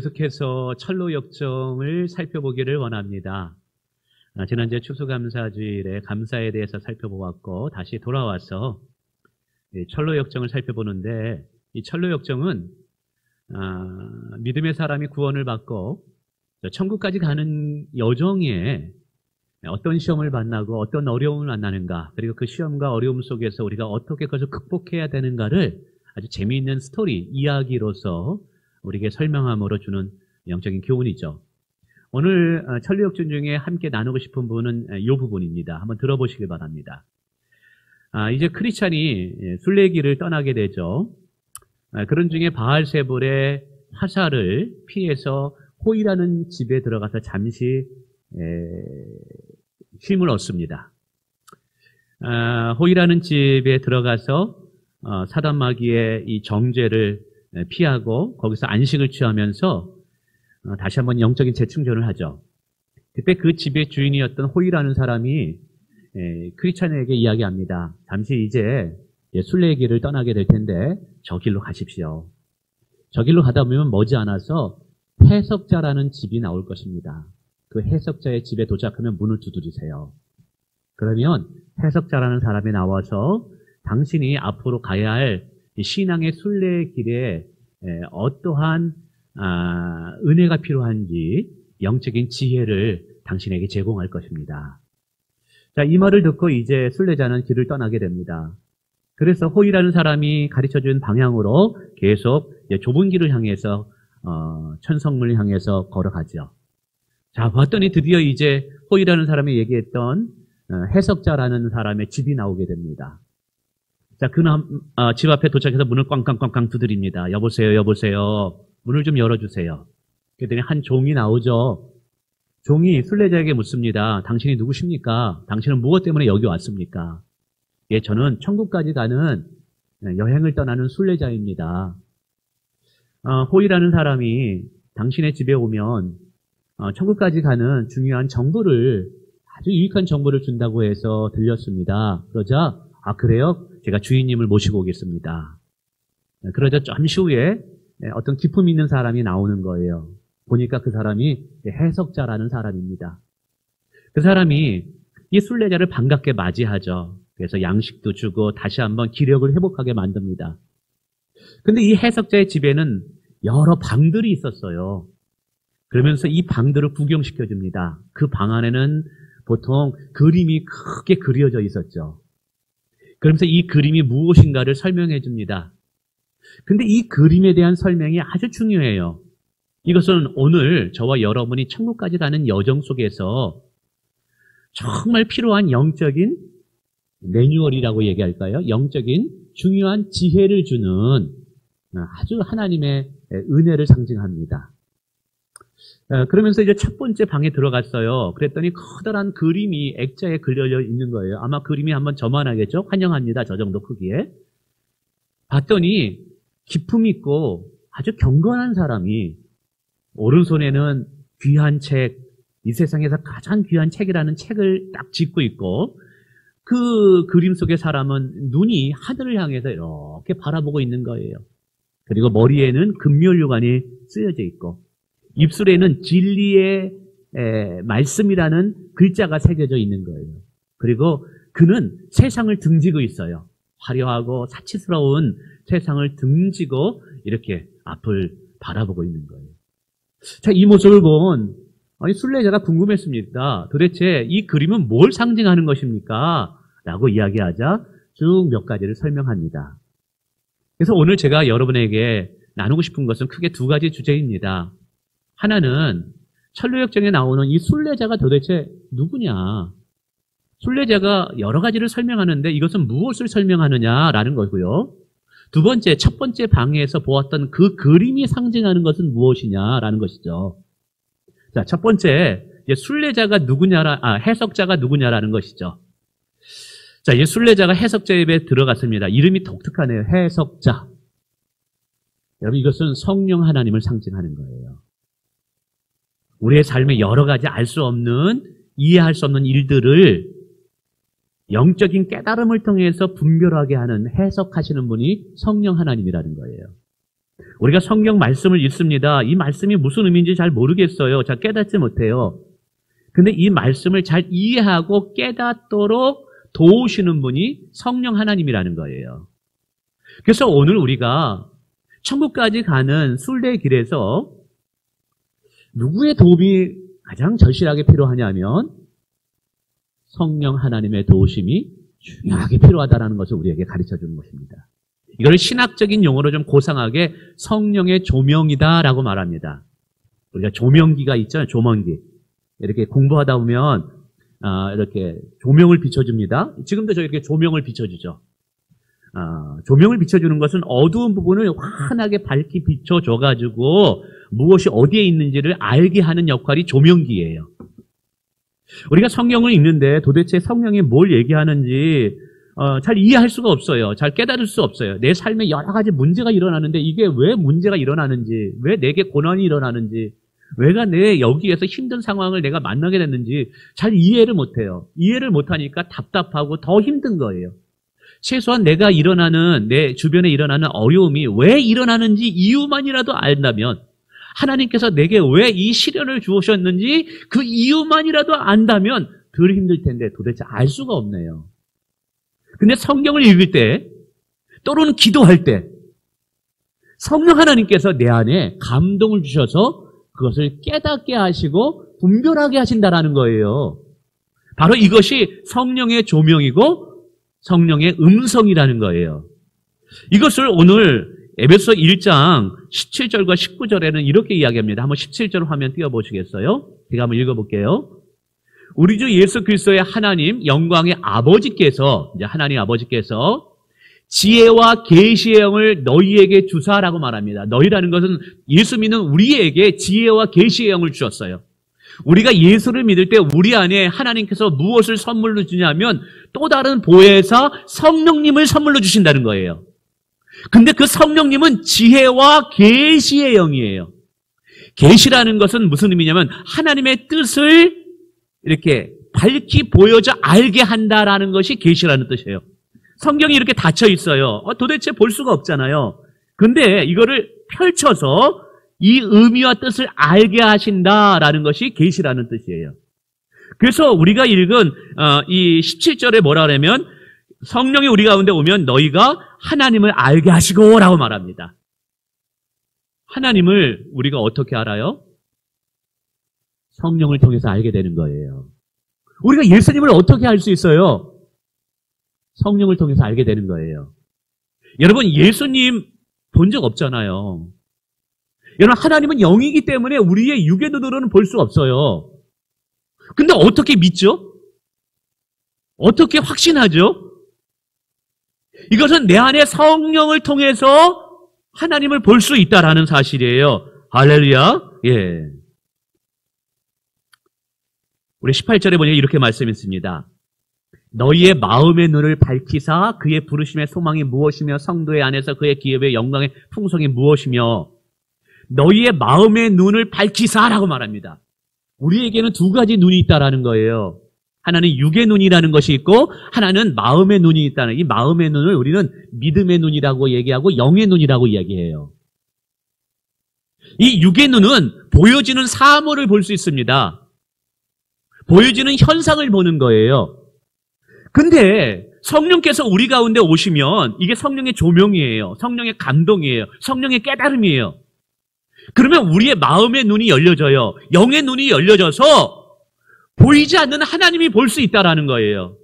계속해서 철로 역정을 살펴보기를 원합니다. 지난주에 추수감사주일에 감사에 대해서 살펴보았고 다시 돌아와서 철로 역정을 살펴보는데, 이 철로 역정은 믿음의 사람이 구원을 받고 천국까지 가는 여정에 어떤 시험을 만나고 어떤 어려움을 만나는가, 그리고 그 시험과 어려움 속에서 우리가 어떻게 그것을 극복해야 되는가를 아주 재미있는 스토리, 이야기로서 우리에게 설명함으로 주는 영적인 교훈이죠. 오늘 철로 역정 중에 함께 나누고 싶은 부분은 이 부분입니다. 한번 들어보시길 바랍니다. 이제 크리스찬이 순례길을 떠나게 되죠. 그런 중에 바알세불의 화살을 피해서 호이라는 집에 들어가서 잠시 쉼을 얻습니다. 호이라는 집에 들어가서 사단 마귀의 이 정죄를 피하고 거기서 안식을 취하면서 다시 한번 영적인 재충전을 하죠. 그때 그 집의 주인이었던 호이라는 사람이 크리스찬에게 이야기합니다. 잠시 이제 순례의 길을 떠나게 될 텐데 저 길로 가십시오. 저 길로 가다 보면 머지않아서 해석자라는 집이 나올 것입니다. 그 해석자의 집에 도착하면 문을 두드리세요. 그러면 해석자라는 사람이 나와서 당신이 앞으로 가야 할 신앙의 순례의 길에 어떠한 은혜가 필요한지 영적인 지혜를 당신에게 제공할 것입니다. 자, 이 말을 듣고 이제 순례자는 길을 떠나게 됩니다. 그래서 호이라는 사람이 가르쳐준 방향으로 계속 좁은 길을 향해서 천성문을 향해서 걸어가죠. 자, 봤더니 드디어 이제 호이라는 사람이 얘기했던 해석자라는 사람의 집이 나오게 됩니다. 자, 집 앞에 도착해서 문을 꽝꽝꽝꽝 두드립니다. 여보세요, 여보세요. 문을 좀 열어주세요. 그랬더니 한 종이 나오죠. 종이 순례자에게 묻습니다. 당신이 누구십니까? 당신은 무엇 때문에 여기 왔습니까? 예, 저는 천국까지 가는 여행을 떠나는 순례자입니다. 호이라는 사람이 당신의 집에 오면 천국까지 가는 중요한 정보를, 아주 유익한 정보를 준다고 해서 들렸습니다. 그러자, 그래요? 제가 주인님을 모시고 오겠습니다. 그러자 잠시 후에 어떤 기품 있는 사람이 나오는 거예요. 보니까 그 사람이 해석자라는 사람입니다. 그 사람이 이 순례자를 반갑게 맞이하죠. 그래서 양식도 주고 다시 한번 기력을 회복하게 만듭니다. 근데 이 해석자의 집에는 여러 방들이 있었어요. 그러면서 이 방들을 구경시켜줍니다. 그 방 안에는 보통 그림이 크게 그려져 있었죠. 그러면서 이 그림이 무엇인가를 설명해 줍니다. 근데 이 그림에 대한 설명이 아주 중요해요. 이것은 오늘 저와 여러분이 천국까지 가는 여정 속에서 정말 필요한 영적인 매뉴얼이라고 얘기할까요? 영적인 중요한 지혜를 주는 아주 하나님의 은혜를 상징합니다. 그러면서 이제 첫 번째 방에 들어갔어요. 그랬더니 커다란 그림이 액자에 그려져 있는 거예요. 아마 그림이 한번 저만하겠죠? 환영합니다. 저 정도 크기에. 봤더니 기품 있고 아주 경건한 사람이 오른손에는 귀한 책, 이 세상에서 가장 귀한 책이라는 책을 딱 짚고 있고, 그 그림 속의 사람은 눈이 하늘을 향해서 이렇게 바라보고 있는 거예요. 그리고 머리에는 금면류관이 쓰여져 있고 입술에는 진리의 말씀이라는 글자가 새겨져 있는 거예요. 그리고 그는 세상을 등지고 있어요. 화려하고 사치스러운 세상을 등지고 이렇게 앞을 바라보고 있는 거예요. 자, 이 모습을 본 순례자가 궁금했습니다. 도대체 이 그림은 뭘 상징하는 것입니까? 라고 이야기하자 쭉 몇 가지를 설명합니다. 그래서 오늘 제가 여러분에게 나누고 싶은 것은 크게 두 가지 주제입니다. 하나는 철로 역정에 나오는 이 순례자가 도대체 누구냐? 순례자가 여러 가지를 설명하는데 이것은 무엇을 설명하느냐라는 거고요. 두 번째, 첫 번째 방에서 보았던 그 그림이 상징하는 것은 무엇이냐라는 것이죠. 자, 첫 번째, 순례자가 해석자가 누구냐라는 것이죠. 자, 이 순례자가 해석자의 집에 들어갔습니다. 이름이 독특하네요. 해석자. 여러분, 이것은 성령 하나님을 상징하는 거예요. 우리의 삶에 여러 가지 알 수 없는, 이해할 수 없는 일들을 영적인 깨달음을 통해서 분별하게 하는, 해석하시는 분이 성령 하나님이라는 거예요. 우리가 성경 말씀을 읽습니다. 이 말씀이 무슨 의미인지 잘 모르겠어요. 잘 깨닫지 못해요. 근데 이 말씀을 잘 이해하고 깨닫도록 도우시는 분이 성령 하나님이라는 거예요. 그래서 오늘 우리가 천국까지 가는 순례의 길에서 누구의 도움이 가장 절실하게 필요하냐면 성령 하나님의 도우심이 중요하게 필요하다는 것을 우리에게 가르쳐주는 것입니다. 이걸 신학적인 용어로 좀 고상하게 성령의 조명이다라고 말합니다. 우리가 조명기가 있잖아요. 조명기. 이렇게 공부하다 보면 이렇게 조명을 비춰줍니다. 지금도 저렇게 조명을 비춰주죠. 조명을 비춰주는 것은 어두운 부분을 환하게 밝게 비춰줘가지고 무엇이 어디에 있는지를 알게 하는 역할이 조명기예요. 우리가 성경을 읽는데 도대체 성령이 뭘 얘기하는지 잘 이해할 수가 없어요. 잘 깨달을 수 없어요. 내 삶에 여러 가지 문제가 일어나는데 이게 왜 문제가 일어나는지, 왜 내게 고난이 일어나는지, 왜가 내 여기에서 힘든 상황을 내가 만나게 됐는지 잘 이해를 못해요. 이해를 못하니까 답답하고 더 힘든 거예요. 최소한 내가 일어나는, 내 주변에 일어나는 어려움이 왜 일어나는지 이유만이라도 안다면, 하나님께서 내게 왜 이 시련을 주셨는지 그 이유만이라도 안다면 덜 힘들 텐데 도대체 알 수가 없네요. 근데 성경을 읽을 때, 또는 기도할 때 성령 하나님께서 내 안에 감동을 주셔서 그것을 깨닫게 하시고 분별하게 하신다라는 거예요. 바로 이것이 성령의 조명이고 성령의 음성이라는 거예요. 이것을 오늘 에베소 1장 17절과 19절에는 이렇게 이야기합니다. 한번 17절 화면 띄워보시겠어요? 제가 한번 읽어볼게요. 우리 주 예수 그리스도의 하나님 영광의 아버지께서, 이제 하나님 아버지께서 지혜와 계시의 영을 너희에게 주사라고 말합니다. 너희라는 것은 예수 믿는 우리에게 지혜와 계시의 영을 주셨어요. 우리가 예수를 믿을 때 우리 안에 하나님께서 무엇을 선물로 주냐면 또 다른 보혜사 성령님을 선물로 주신다는 거예요. 근데 그 성령님은 지혜와 계시의 영이에요. 계시라는 것은 무슨 의미냐면 하나님의 뜻을 이렇게 밝히 보여줘 알게 한다라는 것이 계시라는 뜻이에요. 성경이 이렇게 닫혀 있어요. 도대체 볼 수가 없잖아요. 근데 이거를 펼쳐서 이 의미와 뜻을 알게 하신다라는 것이 계시라는 뜻이에요. 그래서 우리가 읽은 이 17절에 뭐라 그러면 성령이 우리 가운데 오면 너희가 하나님을 알게 하시고 라고 말합니다. 하나님을 우리가 어떻게 알아요? 성령을 통해서 알게 되는 거예요. 우리가 예수님을 어떻게 알 수 있어요? 성령을 통해서 알게 되는 거예요. 여러분, 예수님 본 적 없잖아요. 여러분, 하나님은 영이기 때문에 우리의 육의 눈으로는 볼 수 없어요. 근데 어떻게 믿죠? 어떻게 확신하죠? 이것은 내 안에 성령을 통해서 하나님을 볼 수 있다라는 사실이에요. 할렐루야. 예. 우리 18절에 보니 이렇게 말씀했습니다. 너희의 마음의 눈을 밝히사 그의 부르심의 소망이 무엇이며 성도의 안에서 그의 기업의 영광의 풍성이 무엇이며 너희의 마음의 눈을 밝히사라고 말합니다. 우리에게는 두 가지 눈이 있다라는 거예요. 하나는 육의 눈이라는 것이 있고 하나는 마음의 눈이 있다는, 이 마음의 눈을 우리는 믿음의 눈이라고 얘기하고 영의 눈이라고 이야기해요. 이 육의 눈은 보여지는 사물을 볼 수 있습니다. 보여지는 현상을 보는 거예요. 근데 성령께서 우리 가운데 오시면 이게 성령의 조명이에요. 성령의 감동이에요. 성령의 깨달음이에요. 그러면 우리의 마음의 눈이 열려져요. 영의 눈이 열려져서 보이지 않는 하나님이 볼 수 있다라는 거예요.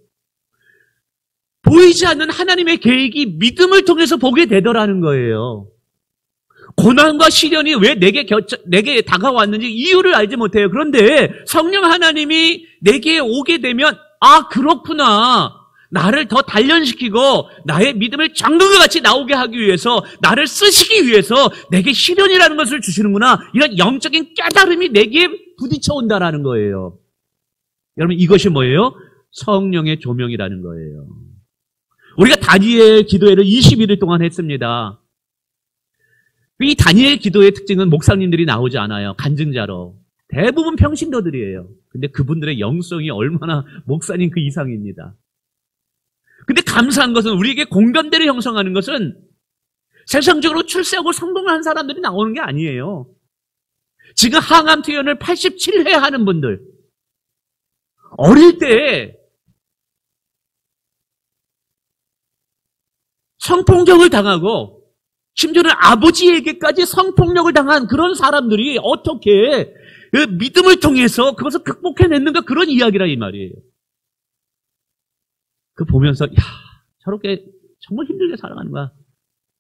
보이지 않는 하나님의 계획이 믿음을 통해서 보게 되더라는 거예요. 고난과 시련이 왜 내게 다가왔는지 이유를 알지 못해요. 그런데 성령 하나님이 내게 오게 되면 아, 그렇구나. 나를 더 단련시키고 나의 믿음을 정금과 같이 나오게 하기 위해서, 나를 쓰시기 위해서 내게 시련이라는 것을 주시는구나. 이런 영적인 깨달음이 내게 부딪혀 온다라는 거예요. 여러분, 이것이 뭐예요? 성령의 조명이라는 거예요. 우리가 다니엘 기도회를 21일 동안 했습니다. 이 다니엘 기도의 특징은 목사님들이 나오지 않아요. 간증자로. 대부분 평신도들이에요. 근데 그분들의 영성이 얼마나 목사님 그 이상입니다. 근데 감사한 것은 우리에게 공감대를 형성하는 것은 세상적으로 출세하고 성공한 사람들이 나오는 게 아니에요. 지금 항암 투여를 87회 하는 분들, 어릴 때 성폭력을 당하고 심지어는 아버지에게까지 성폭력을 당한 그런 사람들이 어떻게 그 믿음을 통해서 그것을 극복해냈는가, 그런 이야기라 이 말이에요. 그 보면서 야, 저렇게 정말 힘들게 살아가는 거야.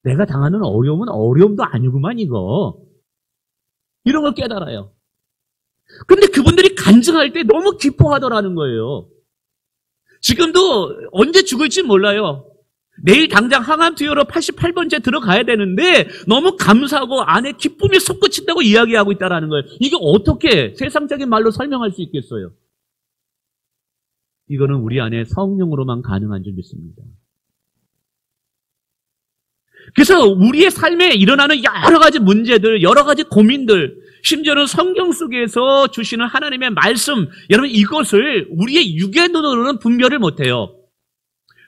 내가 당하는 어려움은 어려움도 아니구만 이거. 이런 걸 깨달아요. 근데 그분들이 간증할 때 너무 기뻐하더라는 거예요. 지금도 언제 죽을지 몰라요. 내일 당장 항암투여로 88번째 들어가야 되는데 너무 감사하고 안에 기쁨이 솟구친다고 이야기하고 있다는 거예요. 이게 어떻게 세상적인 말로 설명할 수 있겠어요? 이거는 우리 안에 성령으로만 가능한 줄 믿습니다. 그래서 우리의 삶에 일어나는 여러 가지 문제들, 여러 가지 고민들, 심지어는 성경 속에서 주시는 하나님의 말씀, 여러분 이것을 우리의 육의 눈으로는 분별을 못해요.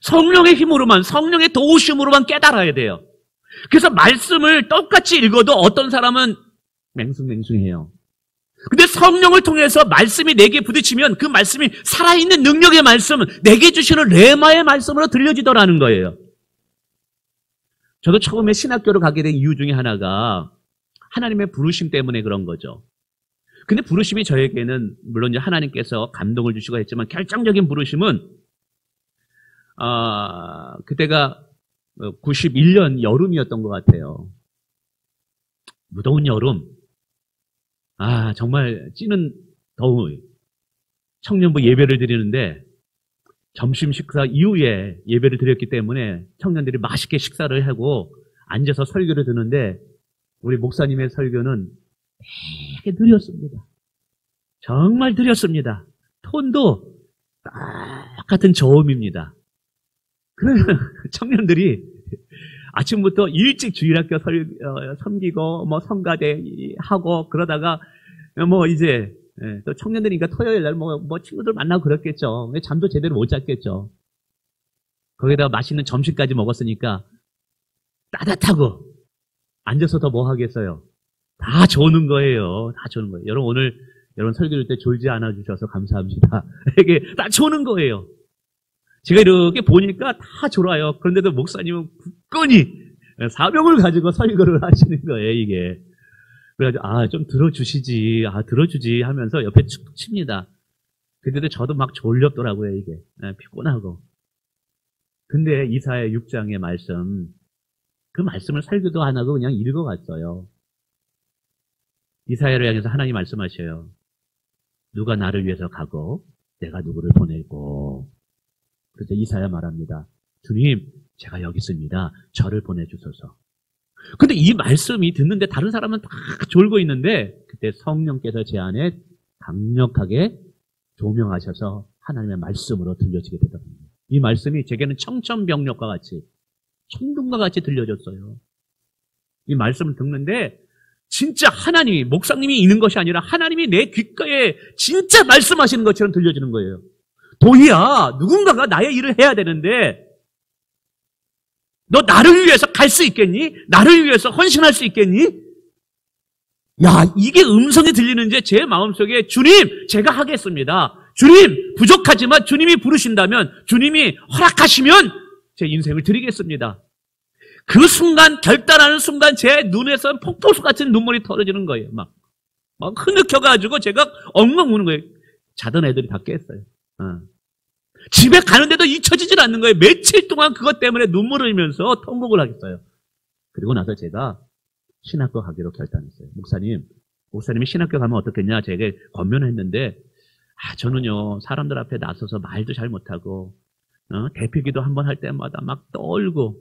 성령의 힘으로만, 성령의 도우심으로만 깨달아야 돼요. 그래서 말씀을 똑같이 읽어도 어떤 사람은 맹숭맹숭해요. 근데 성령을 통해서 말씀이 내게 부딪히면 그 말씀이 살아있는 능력의 말씀, 내게 주시는 레마의 말씀으로 들려지더라는 거예요. 저도 처음에 신학교를 가게 된 이유 중에 하나가 하나님의 부르심 때문에 그런 거죠. 근데 부르심이 저에게는 물론 이제 하나님께서 감동을 주시고 했지만 결정적인 부르심은 그때가 91년 여름이었던 것 같아요. 무더운 여름. 정말 찌는 더위. 청년부 예배를 드리는데 점심 식사 이후에 예배를 드렸기 때문에 청년들이 맛있게 식사를 하고 앉아서 설교를 듣는데 우리 목사님의 설교는 되게 느렸습니다. 정말 느렸습니다. 톤도 똑같은 저음입니다. 그러면 청년들이 아침부터 일찍 주일학교 섬기고 뭐 성가대 하고 그러다가 이제 또 청년들이니까 토요일 날 뭐 친구들 만나고 그랬겠죠. 잠도 제대로 못 잤겠죠. 거기다가 맛있는 점심까지 먹었으니까 따뜻하고 앉아서 더 뭐 하겠어요. 다 조는 거예요. 다 조는 거예요. 여러분 오늘 여러분 설교할 때 졸지 않아 주셔서 감사합니다. 이게 다 조는 거예요. 제가 이렇게 보니까 다 졸아요. 그런데도 목사님은 굳건히 사명을 가지고 설교를 하시는 거예요, 이게. 그래가지고, 좀 들어주시지, 들어주지 하면서 옆에 축 칩니다. 근데도 저도 막 졸렸더라고요, 이게. 피곤하고. 근데 이사야 6장의 말씀, 그 말씀을 설교도 안 하고 그냥 읽어갔어요. 이사야를 향해서 하나님 말씀하셔요. 누가 나를 위해서 가고, 내가 누구를 보내고. 그래서 이사야 말합니다. 주님, 제가 여기 있습니다. 저를 보내주소서. 근데 이 말씀이 듣는데 다른 사람은 다 졸고 있는데 그때 성령께서 제 안에 강력하게 조명하셔서 하나님의 말씀으로 들려지게 되더군요. 이 말씀이 제게는 청천벽력과 같이 천둥과 같이 들려졌어요. 이 말씀을 듣는데 진짜 하나님이, 목사님이 있는 것이 아니라 하나님이 내 귓가에 진짜 말씀하시는 것처럼 들려지는 거예요. 도희야, 누군가가 나의 일을 해야 되는데 너 나를 위해서 갈 수 있겠니? 나를 위해서 헌신할 수 있겠니? 야, 이게 음성이 들리는지 제 마음속에 주님, 제가 하겠습니다. 주님, 부족하지만 주님이 부르신다면, 주님이 허락하시면 제 인생을 드리겠습니다. 그 순간, 결단하는 순간 제 눈에서 폭포수 같은 눈물이 떨어지는 거예요. 막 흐느껴가지고 제가 엉엉 우는 거예요. 자던 애들이 다 깼어요. 집에 가는데도 잊혀지질 않는 거예요. 며칠 동안 그것 때문에 눈물을 흘리면서 통곡을 하겠어요. 그리고 나서 제가 신학교 가기로 결단했어요. 목사님이 신학교 가면 어떻겠냐? 제가 권면을 했는데, 저는요, 사람들 앞에 나서서 말도 잘 못하고, 대표기도 한 번 할 때마다 막 떨고,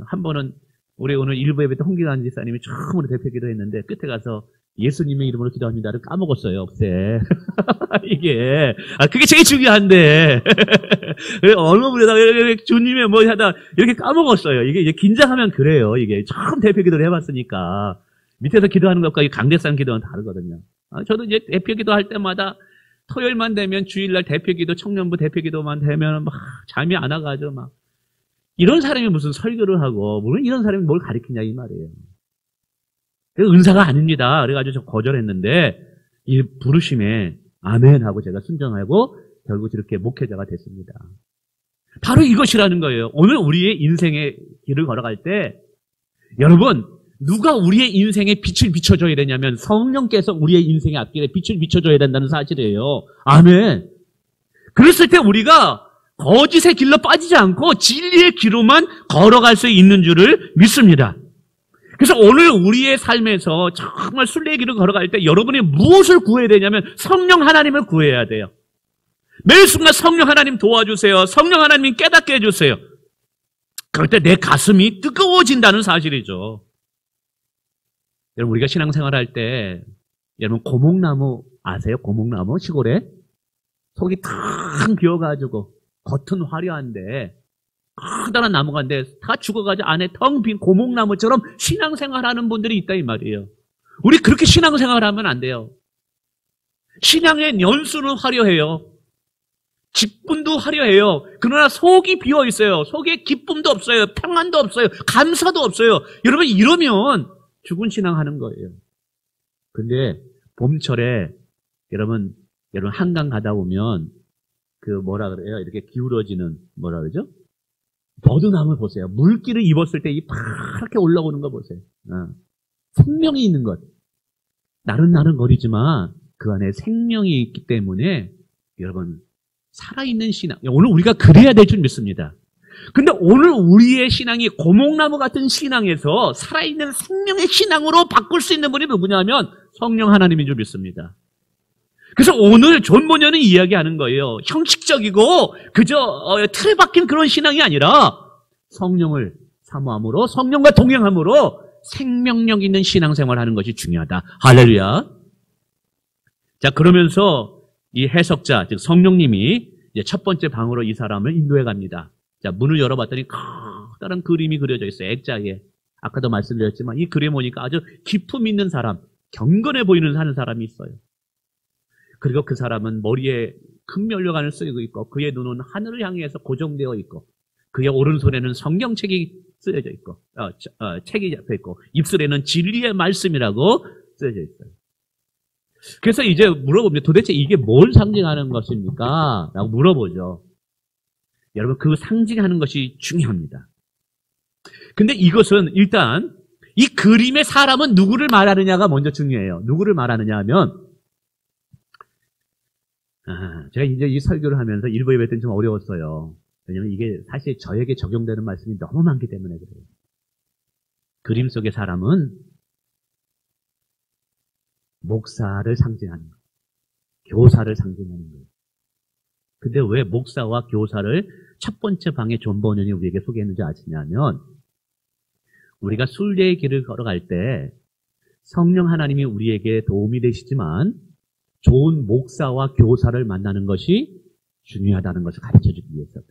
한 번은 우리 오늘 일부 예배 때 홍기관 지사님이 처음으로 대표기도 했는데, 끝에 가서 예수님의 이름으로 기도합니다를 까먹었어요, 없애. 이게, 그게 제일 중요한데. 언어부에다가 주님의 뭐 하다 이렇게 까먹었어요. 이게 이제 긴장하면 그래요. 이게 처음 대표 기도를 해봤으니까. 밑에서 기도하는 것과 강대상 기도는 다르거든요. 저도 이제 대표 기도 할 때마다 토요일만 되면 주일날 대표 기도, 청년부 대표 기도만 되면 막 잠이 안 와가지고 막 이런 사람이 무슨 설교를 하고, 물론 이런 사람이 뭘 가르치냐 이 말이에요. 은사가 아닙니다. 그래가지고 저 거절했는데, 이 부르심에 아멘 하고 제가 순종하고 결국 이렇게 목회자가 됐습니다. 바로 이것이라는 거예요. 오늘 우리의 인생의 길을 걸어갈 때, 여러분, 누가 우리의 인생에 빛을 비춰줘야 되냐면 성령께서 우리의 인생의 앞길에 빛을 비춰줘야 된다는 사실이에요. 아멘. 그랬을 때 우리가 거짓의 길로 빠지지 않고 진리의 길로만 걸어갈 수 있는 줄을 믿습니다. 그래서 오늘 우리의 삶에서 정말 순례의 길을 걸어갈 때 여러분이 무엇을 구해야 되냐면 성령 하나님을 구해야 돼요. 매 순간 성령 하나님 도와주세요. 성령 하나님 깨닫게 해주세요. 그럴 때 내 가슴이 뜨거워진다는 사실이죠. 여러분, 우리가 신앙생활 할 때, 여러분, 고목나무 아세요? 고목나무? 시골에? 속이 탁 비어가지고, 겉은 화려한데, 커다란 나무가 있는데, 다 죽어가지고 안에 텅 빈 고목나무처럼 신앙생활 하는 분들이 있다, 이 말이에요. 우리 그렇게 신앙생활 하면 안 돼요. 신앙의 연수는 화려해요. 기쁨도 화려해요. 그러나 속이 비어 있어요. 속에 기쁨도 없어요. 평안도 없어요. 감사도 없어요. 여러분, 이러면 죽은 신앙 하는 거예요. 근데 봄철에 여러분 한강 가다 보면 그 뭐라 그래요? 이렇게 기울어지는 뭐라 그러죠? 버드나무 보세요. 물기를 입었을 때 이 파랗게 올라오는 거 보세요. 생명이 있는 것. 나른나른거리지만 그 안에 생명이 있기 때문에 여러분 살아있는 신앙. 오늘 우리가 그래야 될 줄 믿습니다. 근데 오늘 우리의 신앙이 고목나무 같은 신앙에서 살아있는 생명의 신앙으로 바꿀 수 있는 분이 누구냐면 성령 하나님인 줄 믿습니다. 그래서 오늘 존 모녀는 이야기하는 거예요. 형식적이고 그저 틀에 박힌 그런 신앙이 아니라 성령을 사모함으로 성령과 동행함으로 생명력 있는 신앙생활을 하는 것이 중요하다. 할렐루야. 자, 그러면서 이 해석자, 즉 성령님이 이제 첫 번째 방으로 이 사람을 인도해 갑니다. 자, 문을 열어봤더니 커다란 그림이 그려져 있어요. 액자에. 아까도 말씀드렸지만 이 그림 보니까 아주 기품 있는 사람, 경건해 보이는 하는 사람이 있어요. 그리고 그 사람은 머리에 큰 면류관을 쓰고 있고 그의 눈은 하늘을 향해서 고정되어 있고 그의 오른손에는 성경책이 쓰여져 있고 책이 잡혀 있고 입술에는 진리의 말씀이라고 쓰여져 있어요. 그래서 이제 물어봅니다. 도대체 이게 뭘 상징하는 것입니까? 라고 물어보죠. 여러분, 그 상징하는 것이 중요합니다. 근데 이것은 일단 이 그림의 사람은 누구를 말하느냐가 먼저 중요해요. 누구를 말하느냐 하면 제가 이제 이 설교를 하면서 일부 예배 때는 좀 어려웠어요. 왜냐하면 이게 사실 저에게 적용되는 말씀이 너무 많기 때문에 그래요. 그림 속의 사람은 목사를 상징하는 거예요. 교사를 상징하는 거예요. 근데 왜 목사와 교사를 첫 번째 방에 존 버년이 우리에게 소개했는지 아시냐면 우리가 순례의 길을 걸어갈 때 성령 하나님이 우리에게 도움이 되시지만 좋은 목사와 교사를 만나는 것이 중요하다는 것을 가르쳐주기 위해서요.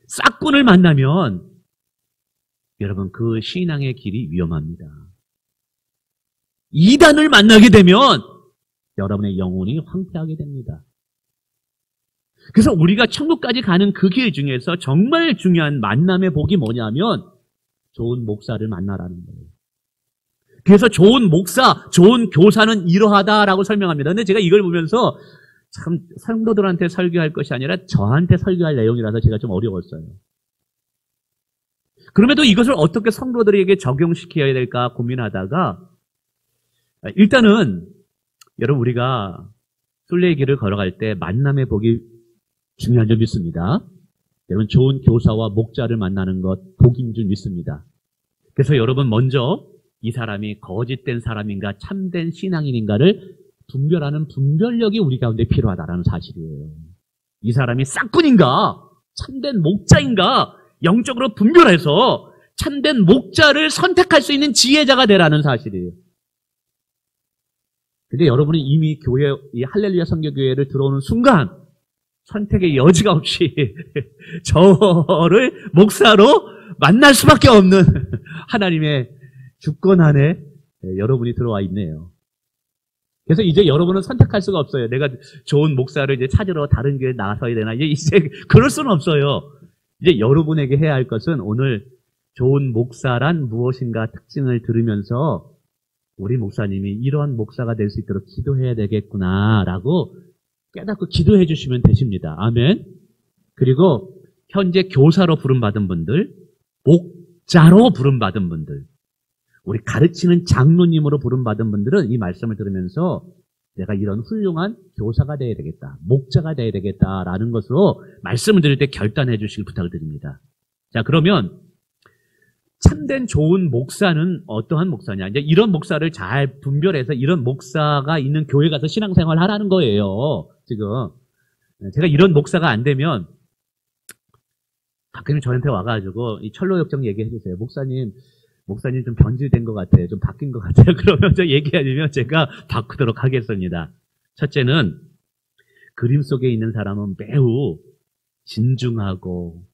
싹군을 만나면 여러분 그 신앙의 길이 위험합니다. 이단을 만나게 되면 여러분의 영혼이 황폐하게 됩니다. 그래서 우리가 천국까지 가는 그 길 중에서 정말 중요한 만남의 복이 뭐냐면 좋은 목사를 만나라는 거예요. 그래서 좋은 목사, 좋은 교사는 이러하다라고 설명합니다. 근데 제가 이걸 보면서 참 성도들한테 설교할 것이 아니라 저한테 설교할 내용이라서 제가 좀 어려웠어요. 그럼에도 이것을 어떻게 성도들에게 적용시켜야 될까 고민하다가 일단은 여러분 우리가 순례의 길을 걸어갈 때 만남의 복이 중요한 줄 믿습니다. 여러분 좋은 교사와 목자를 만나는 것 복인 줄 믿습니다. 그래서 여러분 먼저 이 사람이 거짓된 사람인가 참된 신앙인인가를 분별하는 분별력이 우리 가운데 필요하다는 사실이에요. 이 사람이 싹군인가 참된 목자인가 영적으로 분별해서 참된 목자를 선택할 수 있는 지혜자가 되라는 사실이에요. 근데 여러분이 이미 교회, 이 할렐루야 선교교회를 들어오는 순간 선택의 여지가 없이 저를 목사로 만날 수밖에 없는 하나님의 주권 안에 여러분이 들어와 있네요. 그래서 이제 여러분은 선택할 수가 없어요. 내가 좋은 목사를 이제 찾으러 다른 교회에 나가서야 되나. 이제 그럴 수는 없어요. 이제 여러분에게 해야 할 것은 오늘 좋은 목사란 무엇인가 특징을 들으면서 우리 목사님이 이러한 목사가 될 수 있도록 기도해야 되겠구나라고 깨닫고 기도해 주시면 되십니다. 아멘. 그리고 현재 교사로 부름받은 분들, 목자로 부름받은 분들, 우리 가르치는 장로님으로 부름받은 분들은 이 말씀을 들으면서 내가 이런 훌륭한 교사가 되어야 되겠다, 목자가 되어야 되겠다라는 것으로 말씀을 드릴 때 결단해 주시길 부탁을 드립니다. 자, 그러면 참된 좋은 목사는 어떠한 목사냐? 이제 이런 목사를 잘 분별해서 이런 목사가 있는 교회 가서 신앙생활 하라는 거예요. 지금 제가 이런 목사가 안 되면 가끔 저한테 와가지고 이 철로역정 얘기해 주세요. 목사님 좀 변질된 것 같아요. 좀 바뀐 것 같아요. 그러면 저 얘기하면 제가 바꾸도록 하겠습니다. 첫째는 그림 속에 있는 사람은 매우 진중하고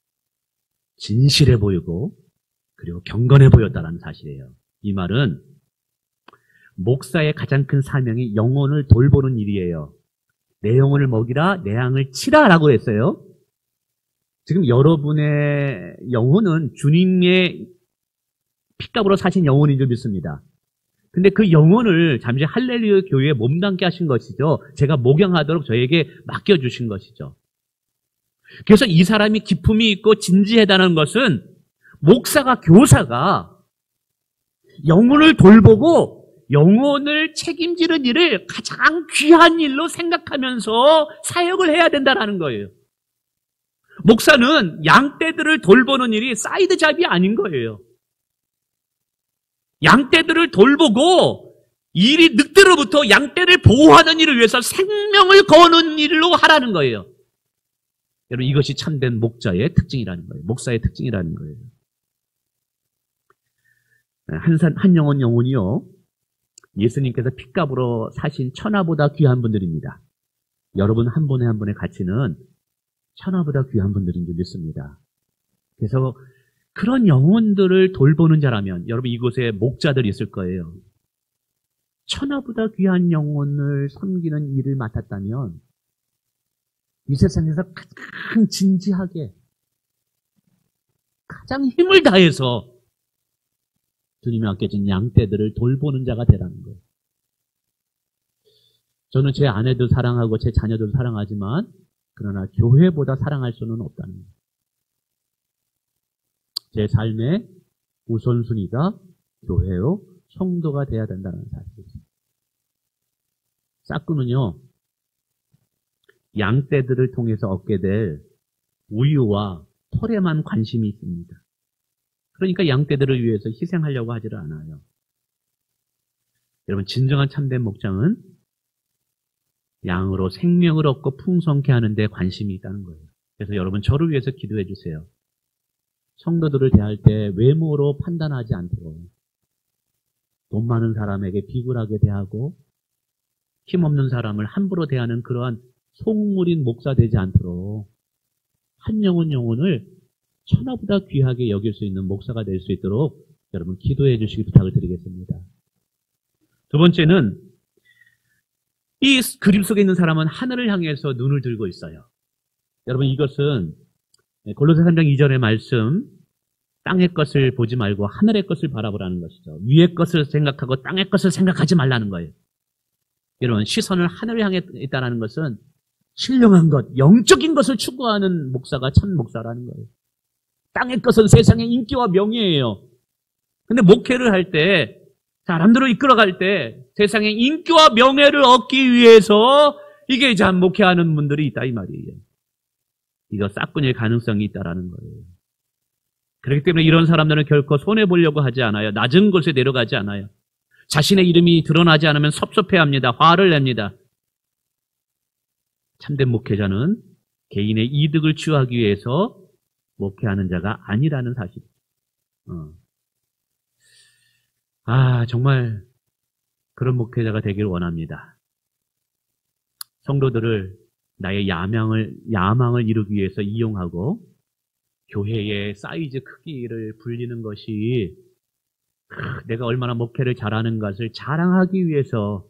진실해 보이고 그리고 경건해 보였다는 사실이에요. 이 말은 목사의 가장 큰 사명이 영혼을 돌보는 일이에요. 내 영혼을 먹이라, 내 양을 치라 라고 했어요. 지금 여러분의 영혼은 주님의 피값으로 사신 영혼인 줄 믿습니다. 근데 그 영혼을 잠시 할렐루야 교회에 몸담게 하신 것이죠. 제가 목양하도록 저에게 맡겨주신 것이죠. 그래서 이 사람이 기품이 있고 진지하다는 것은 목사가, 교사가 영혼을 돌보고 영혼을 책임지는 일을 가장 귀한 일로 생각하면서 사역을 해야 된다는 거예요. 목사는 양떼들을 돌보는 일이 사이드 잡이 아닌 거예요. 양떼들을 돌보고 일이 늑대로부터 양떼를 보호하는 일을 위해서 생명을 거는 일로 하라는 거예요. 여러분, 이것이 참된 목자의 특징이라는 거예요. 목사의 특징이라는 거예요. 한 영혼이요. 예수님께서 핏값으로 사신 천하보다 귀한 분들입니다. 여러분 한 분의 한 분의 가치는 천하보다 귀한 분들인 줄 믿습니다. 그래서 그런 영혼들을 돌보는 자라면 여러분 이곳에 목자들이 있을 거예요. 천하보다 귀한 영혼을 섬기는 일을 맡았다면 이 세상에서 가장 진지하게 가장 힘을 다해서 주님이 맡겨진 양떼들을 돌보는 자가 되라는 거예요. 저는 제 아내도 사랑하고 제 자녀도 사랑하지만 그러나 교회보다 사랑할 수는 없다는 거예요. 제 삶의 우선순위가 교회요, 성도가 돼야 된다는 사실이죠. 싹구는요, 양떼들을 통해서 얻게 될 우유와 털에만 관심이 있습니다. 그러니까 양떼들을 위해서 희생하려고 하지를 않아요. 여러분, 진정한 참된 목장은 양으로 생명을 얻고 풍성케 하는 데 관심이 있다는 거예요. 그래서 여러분 저를 위해서 기도해 주세요. 성도들을 대할 때 외모로 판단하지 않도록 돈 많은 사람에게 비굴하게 대하고 힘없는 사람을 함부로 대하는 그러한 속물인 목사 되지 않도록 한 영혼을 천하보다 귀하게 여길 수 있는 목사가 될 수 있도록 여러분 기도해 주시기 부탁을 드리겠습니다. 두 번째는 이 그림 속에 있는 사람은 하늘을 향해서 눈을 들고 있어요. 여러분 이것은 골로새 3장 2절의 말씀, 땅의 것을 보지 말고 하늘의 것을 바라보라는 것이죠. 위의 것을 생각하고 땅의 것을 생각하지 말라는 거예요. 여러분 시선을 하늘을 향해 있다는 것은 신령한 것, 영적인 것을 추구하는 목사가 참 목사라는 거예요. 땅의 것은 세상의 인기와 명예예요. 근데 목회를 할 때, 사람들을 이끌어갈 때 세상의 인기와 명예를 얻기 위해서 이게 참 목회하는 분들이 있다 이 말이에요. 이거 싹군일 가능성이 있다라는 거예요. 그렇기 때문에 이런 사람들은 결코 손해보려고 하지 않아요. 낮은 곳에 내려가지 않아요. 자신의 이름이 드러나지 않으면 섭섭해합니다. 화를 냅니다. 참된 목회자는 개인의 이득을 취하기 위해서 목회하는 자가 아니라는 사실. 정말 그런 목회자가 되길 원합니다. 성도들을 나의 야망을 이루기 위해서 이용하고 교회의 사이즈 크기를 불리는 것이 내가 얼마나 목회를 잘하는 것을 자랑하기 위해서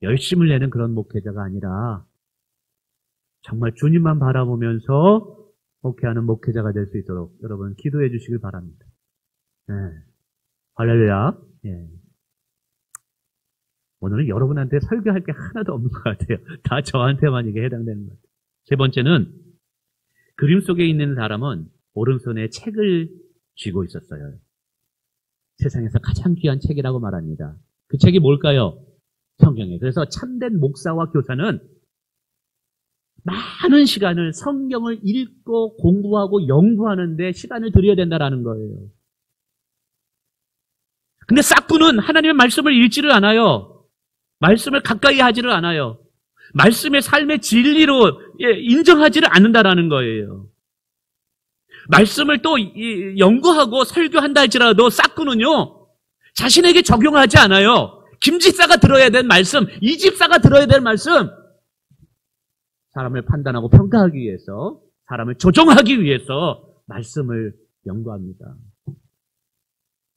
열심을 내는 그런 목회자가 아니라 정말 주님만 바라보면서 목회하는 목회자가 될 수 있도록 여러분 기도해 주시길 바랍니다. 네. 할렐루야. 예. 오늘은 여러분한테 설교할 게 하나도 없는 것 같아요. 다 저한테만 이게 해당되는 것 같아요. 세 번째는 그림 속에 있는 사람은 오른손에 책을 쥐고 있었어요. 세상에서 가장 귀한 책이라고 말합니다. 그 책이 뭘까요? 성경이에요. 그래서 참된 목사와 교사는 많은 시간을 성경을 읽고 공부하고 연구하는 데 시간을 들여야 된다는 거예요. 근데 싹구는 하나님의 말씀을 읽지를 않아요. 말씀을 가까이 하지를 않아요. 말씀의 삶의 진리로 인정하지를 않는다라는 거예요. 말씀을 또 연구하고 설교한다 할지라도 싹구는요, 자신에게 적용하지 않아요. 김집사가 들어야 될 말씀, 이집사가 들어야 될 말씀, 사람을 판단하고 평가하기 위해서, 사람을 조정하기 위해서 말씀을 연구합니다.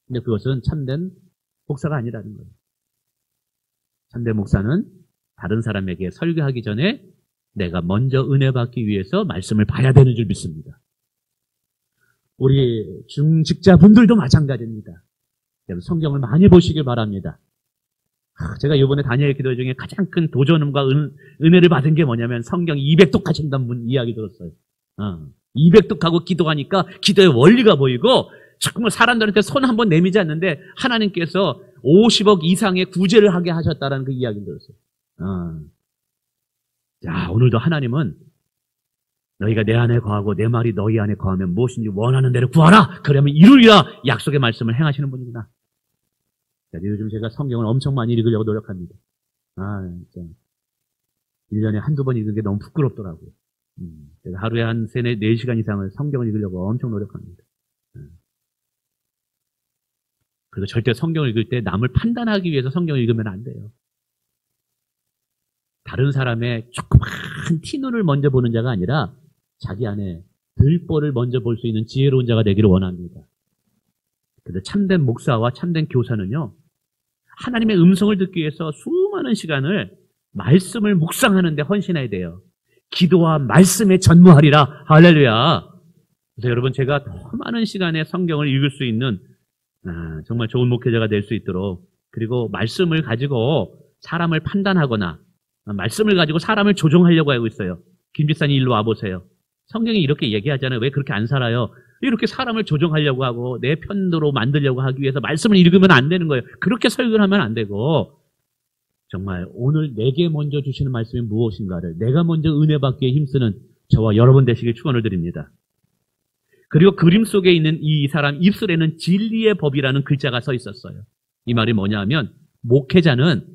근데 그것은 참된 목사가 아니라는 거예요. 참된 목사는 다른 사람에게 설교하기 전에 내가 먼저 은혜 받기 위해서 말씀을 봐야 되는 줄 믿습니다. 우리 중직자분들도 마찬가지입니다. 여러분 성경을 많이 보시길 바랍니다. 제가 이번에 다니엘 기도 중에 가장 큰 도전과 은혜를 받은 게 뭐냐면 성경 200독 하신다는 분 이야기 들었어요. 200독 하고 기도하니까 기도의 원리가 보이고 정말 사람들한테 손 한번 내미지 않는데 하나님께서 50억 이상의 구제를 하게 하셨다는 그 이야기를 들었어요. 자, 오늘도 하나님은 너희가 내 안에 거하고 내 말이 너희 안에 거하면 무엇인지 원하는 대로 구하라. 그러면 이루리라. 약속의 말씀을 행하시는 분이구나. 요즘 제가 성경을 엄청 많이 읽으려고 노력합니다. 진짜 1년에 한두 번 읽는 게 너무 부끄럽더라고요. 제가 하루에 한 4시간 이상을 성경을 읽으려고 엄청 노력합니다. 그리고 절대 성경을 읽을 때 남을 판단하기 위해서 성경을 읽으면 안 돼요. 다른 사람의 조그만 티눈을 먼저 보는 자가 아니라 자기 안에 들보를 먼저 볼 수 있는 지혜로운 자가 되기를 원합니다. 그래서 참된 목사와 참된 교사는요, 하나님의 음성을 듣기 위해서 수많은 시간을 말씀을 묵상하는 데 헌신해야 돼요. 기도와 말씀에 전무하리라. 할렐루야. 그래서 여러분 제가 더 많은 시간에 성경을 읽을 수 있는 정말 좋은 목회자가 될 수 있도록, 그리고 말씀을 가지고 사람을 판단하거나 말씀을 가지고 사람을 조종하려고 하고 있어요. 김 집사님 일로 와보세요. 성경이 이렇게 얘기하잖아요. 왜 그렇게 안 살아요? 이렇게 사람을 조종하려고 하고 내 편대로 만들려고 하기 위해서 말씀을 읽으면 안 되는 거예요. 그렇게 설교를 하면 안 되고, 정말 오늘 내게 먼저 주시는 말씀이 무엇인가를 내가 먼저 은혜 받기에 힘쓰는 저와 여러분 되시길 축원을 드립니다. 그리고 그림 속에 있는 이 사람 입술에는 진리의 법이라는 글자가 써 있었어요. 이 말이 뭐냐 하면, 목회자는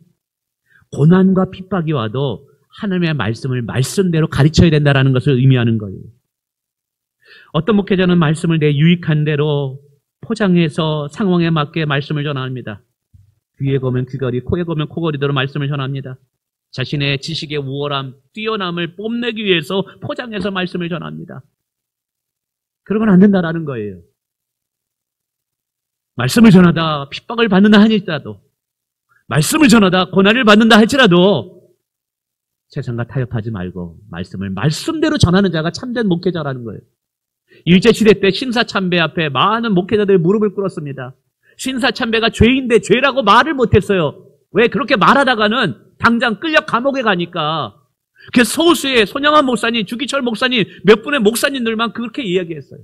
고난과 핍박이 와도 하나님의 말씀을 말씀대로 가르쳐야 된다는 것을 의미하는 거예요. 어떤 목회자는 말씀을 내 유익한 대로 포장해서 상황에 맞게 말씀을 전합니다. 귀에 거면 귀걸이, 코에 거면 코걸이대로 말씀을 전합니다. 자신의 지식의 우월함, 뛰어남을 뽐내기 위해서 포장해서 말씀을 전합니다. 그러면 안 된다라는 거예요. 말씀을 전하다 핍박을 받는다 할지라도, 말씀을 전하다 고난을 받는다 할지라도 세상과 타협하지 말고 말씀을 말씀대로 전하는 자가 참된 목회자라는 거예요. 일제시대 때 신사참배 앞에 많은 목회자들이 무릎을 꿇었습니다. 신사참배가 죄인데 죄라고 말을 못했어요. 왜? 그렇게 말하다가는 당장 끌려 감옥에 가니까. 그래서 서울수의 손영환 목사님, 주기철 목사님, 몇 분의 목사님들만 그렇게 이야기했어요.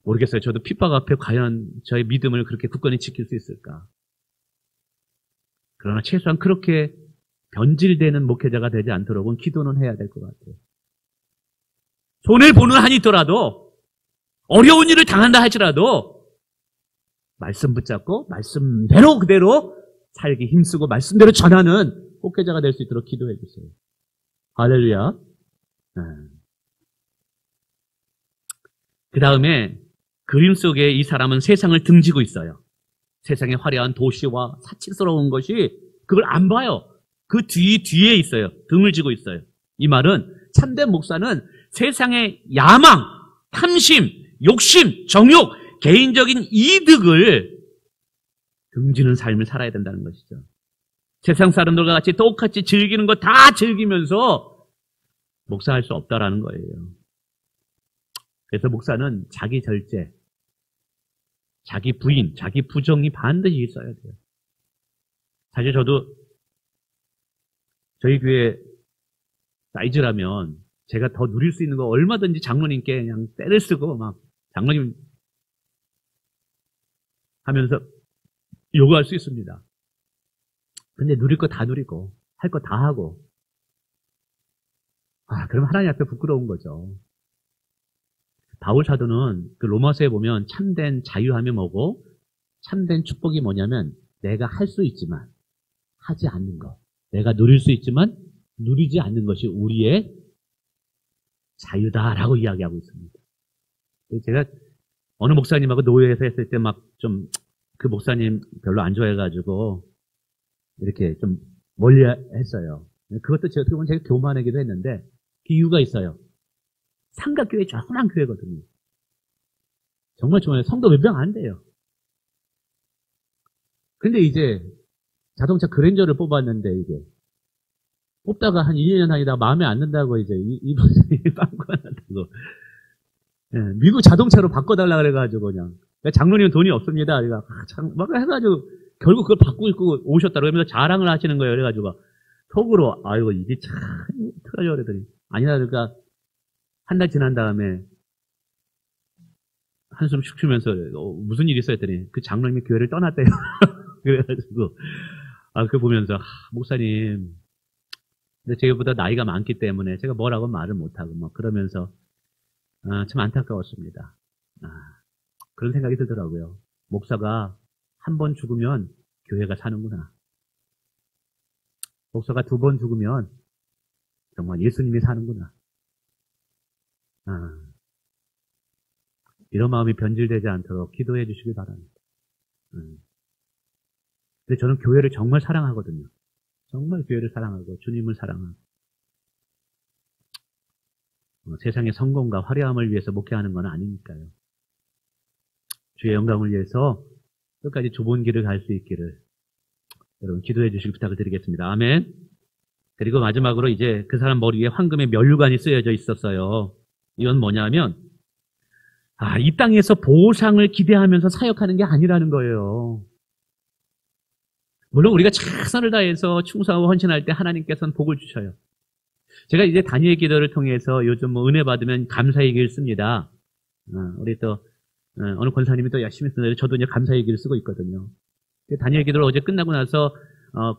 모르겠어요. 저도 핍박 앞에 과연 저의 믿음을 그렇게 굳건히 지킬 수 있을까? 그러나 최소한 그렇게 변질되는 목회자가 되지 않도록은 기도는 해야 될 것 같아요. 손해보는 한이 있더라도, 어려운 일을 당한다 할지라도 말씀 붙잡고 말씀대로 그대로 살기 힘쓰고 말씀대로 전하는 목회자가 될 수 있도록 기도해 주세요. 할렐루야. 그 다음에 그림 속에 이 사람은 세상을 등지고 있어요. 세상의 화려한 도시와 사치스러운 것이 그걸 안 봐요. 그 뒤에 있어요. 등을 지고 있어요. 이 말은 참된 목사는 세상의 야망, 탐심, 욕심, 정욕, 개인적인 이득을 등지는 삶을 살아야 된다는 것이죠. 세상 사람들과 같이 똑같이 즐기는 거 다 즐기면서 목사할 수 없다라는 거예요. 그래서 목사는 자기 절제, 자기 부인, 자기 부정이 반드시 있어야 돼요. 사실 저도 저희 교회 사이즈라면 제가 더 누릴 수 있는 거 얼마든지 장로님께 그냥 때를 쓰고 막 장로님 하면서 요구할 수 있습니다. 근데 누릴 거 다 누리고 할 거 다 하고 그럼 하나님 앞에 부끄러운 거죠. 바울 사도는 그 로마서에 보면 참된 자유함이 뭐고 참된 축복이 뭐냐면 내가 할 수 있지만 하지 않는 것, 내가 누릴 수 있지만 누리지 않는 것이 우리의 자유다라고 이야기하고 있습니다. 제가 어느 목사님하고 노예에서 했을 때 막 좀 그 목사님 별로 안 좋아해가지고 이렇게 좀 멀리 했어요. 그것도 제가 어떻게 보면 제가 교만하기도 했는데 그 이유가 있어요. 삼각교회 조그만 교회거든요. 정말 좋아요. 성도 몇 명 안 돼요. 근데 이제 자동차 그랜저를 뽑았는데 이게 뽑다가 한 1, 2년 다니다가 마음에 안 든다고 이제 이번에 빵꾸 하나 다고 미국 자동차로 바꿔달라 그래가지고 그냥 장로님은 돈이 없습니다. 그러니까 막 해가지고 결국 그걸 바꾸고 오셨다 그러면서 자랑을 하시는 거예요. 그래가지고 속으로 아이고 이게 참 틀어져 그러더니 아니라 그러니까 한 달 지난 다음에 한숨 슉 쉬면서 무슨 일이 있어요 했더니 그 장로님이 교회를 떠났대요. 그래가지고 그거 보면서 목사님 근데 제가보다 나이가 많기 때문에 제가 뭐라고 말을 못하고 막 그러면서 참 안타까웠습니다. 그런 생각이 들더라고요. 목사가 한 번 죽으면 교회가 사는구나. 목사가 2번 죽으면 정말 예수님이 사는구나. 이런 마음이 변질되지 않도록 기도해 주시기 바랍니다. 근데 저는 교회를 정말 사랑하거든요. 정말 교회를 사랑하고 주님을 사랑하고 세상의 성공과 화려함을 위해서 목회하는 건 아니니까요. 주의 영광을 위해서 끝까지 좁은 길을 갈 수 있기를 여러분 기도해 주시기 부탁을 드리겠습니다. 아멘. 그리고 마지막으로 이제 그 사람 머리에 황금의 면류관이 쓰여져 있었어요. 이건 뭐냐면 이 땅에서 보상을 기대하면서 사역하는 게 아니라는 거예요. 물론 우리가 최선을 다해서 충성하고 헌신할 때 하나님께서는 복을 주셔요. 제가 이제 단위의 기도를 통해서 요즘 은혜 받으면 감사의 기를 씁니다. 우리 또 어느 권사님이 또 열심히 쓰는데 저도 이제 감사의 기를 쓰고 있거든요. 단위의 기도를 어제 끝나고 나서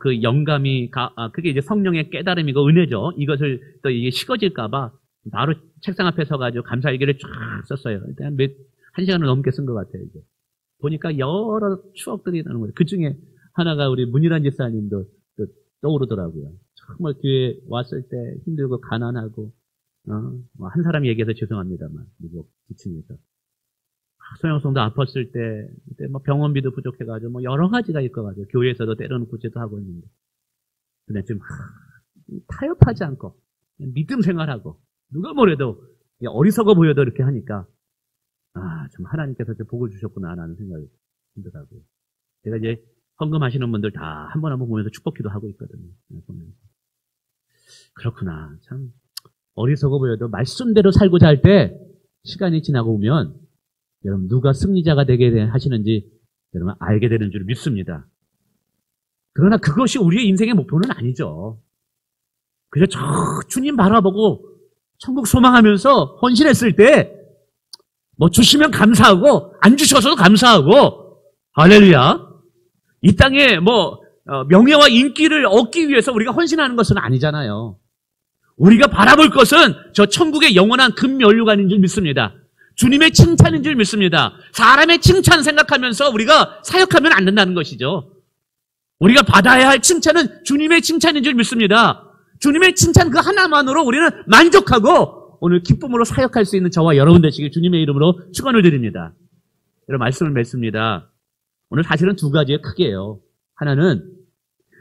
그 영감이 그게 이제 성령의 깨달음이고 은혜죠. 이것을 또 이게 식어질까봐 바로 책상 앞에 서가지고 감사의 기를 쫙 썼어요. 일단 한 시간을 넘게 쓴 것 같아요. 이제 보니까 여러 추억들이 나는 거예요. 그 중에 하나가 우리 문일환 집사님도 떠오르더라고요. 정말 교회 왔을 때 힘들고 가난하고 한 사람 얘기해서 죄송합니다만 미국 지층에서 소영성도 아팠을 때 그때 뭐 병원비도 부족해가지고 뭐 여러 가지가 있어가지고 교회에서도 때로는 구제도 하고 있는데 근데 지금 타협하지 않고 믿음 생활하고 누가 뭐래도 어리석어 보여도 이렇게 하니까 참 하나님께서 복을 주셨구나라는 생각이 들더라고요. 제가 이제 헌금하시는 분들 다 한 번 한 번 보면서 축복기도 하고 있거든요. 보면서. 그렇구나. 참 어리석어 보여도 말씀대로 살고자 할 때 시간이 지나고 오면 여러분 누가 승리자가 되게 하시는지 여러분 알게 되는 줄 믿습니다. 그러나 그것이 우리의 인생의 목표는 아니죠. 그저 주님 바라보고 천국 소망하면서 헌신했을 때 뭐 주시면 감사하고 안 주셔서도 감사하고 할렐루야. 이 땅에 명예와 인기를 얻기 위해서 우리가 헌신하는 것은 아니잖아요. 우리가 바라볼 것은 저 천국의 영원한 금면류관인 줄 믿습니다. 주님의 칭찬인 줄 믿습니다. 사람의 칭찬 생각하면서 우리가 사역하면 안 된다는 것이죠. 우리가 받아야 할 칭찬은 주님의 칭찬인 줄 믿습니다. 주님의 칭찬 그 하나만으로 우리는 만족하고 오늘 기쁨으로 사역할 수 있는 저와 여러분 되시길 주님의 이름으로 축원을 드립니다. 여러분 말씀을 맺습니다. 오늘 사실은 2가지의 크게요. 하나는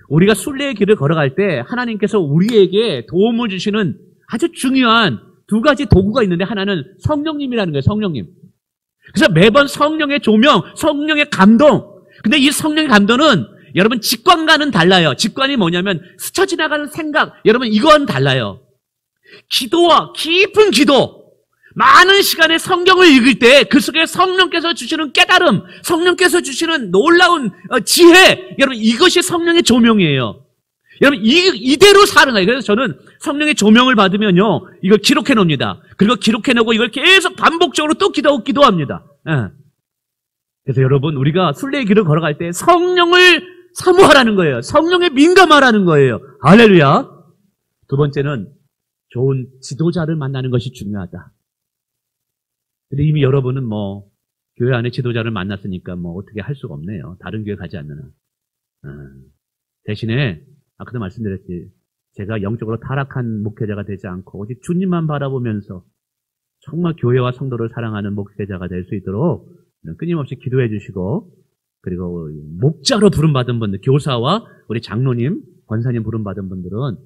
우리가 순례의 길을 걸어갈 때 하나님께서 우리에게 도움을 주시는 아주 중요한 2가지 도구가 있는데 하나는 성령님이라는 거예요. 성령님. 그래서 매번 성령의 조명, 성령의 감동. 근데 이 성령의 감동은 여러분 직관과는 달라요. 직관이 뭐냐면 스쳐 지나가는 생각. 여러분 이건 달라요. 기도와 깊은 기도. 많은 시간에 성경을 읽을 때 그 속에 성령께서 주시는 깨달음, 성령께서 주시는 놀라운 지혜, 여러분 이것이 성령의 조명이에요. 여러분 이대로 사는 거예요. 그래서 저는 성령의 조명을 받으면요, 이걸 기록해 놓습니다. 그리고 기록해 놓고 이걸 계속 반복적으로 또 기도합니다. 예. 그래서 여러분 우리가 순례의 길을 걸어갈 때 성령을 사모하라는 거예요. 성령에 민감하라는 거예요. 할렐루야. 두 번째는 좋은 지도자를 만나는 것이 중요하다. 근데 이미 여러분은 교회 안에 지도자를 만났으니까 어떻게 할 수가 없네요. 다른 교회 가지 않는 한. 대신에 아까도 말씀드렸지, 제가 영적으로 타락한 목회자가 되지 않고 오직 주님만 바라보면서 정말 교회와 성도를 사랑하는 목회자가 될 수 있도록 끊임없이 기도해 주시고, 그리고 목자로 부름받은 분들, 교사와 우리 장로님, 권사님 부름받은 분들은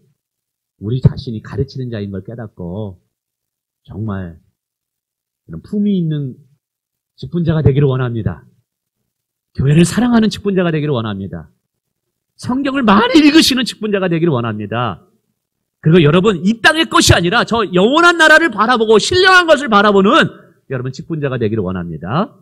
우리 자신이 가르치는 자인 걸 깨닫고 정말 이런 품위 있는 직분자가 되기를 원합니다. 교회를 사랑하는 직분자가 되기를 원합니다. 성경을 많이 읽으시는 직분자가 되기를 원합니다. 그리고 여러분 이 땅의 것이 아니라 저 영원한 나라를 바라보고 신령한 것을 바라보는 여러분 직분자가 되기를 원합니다.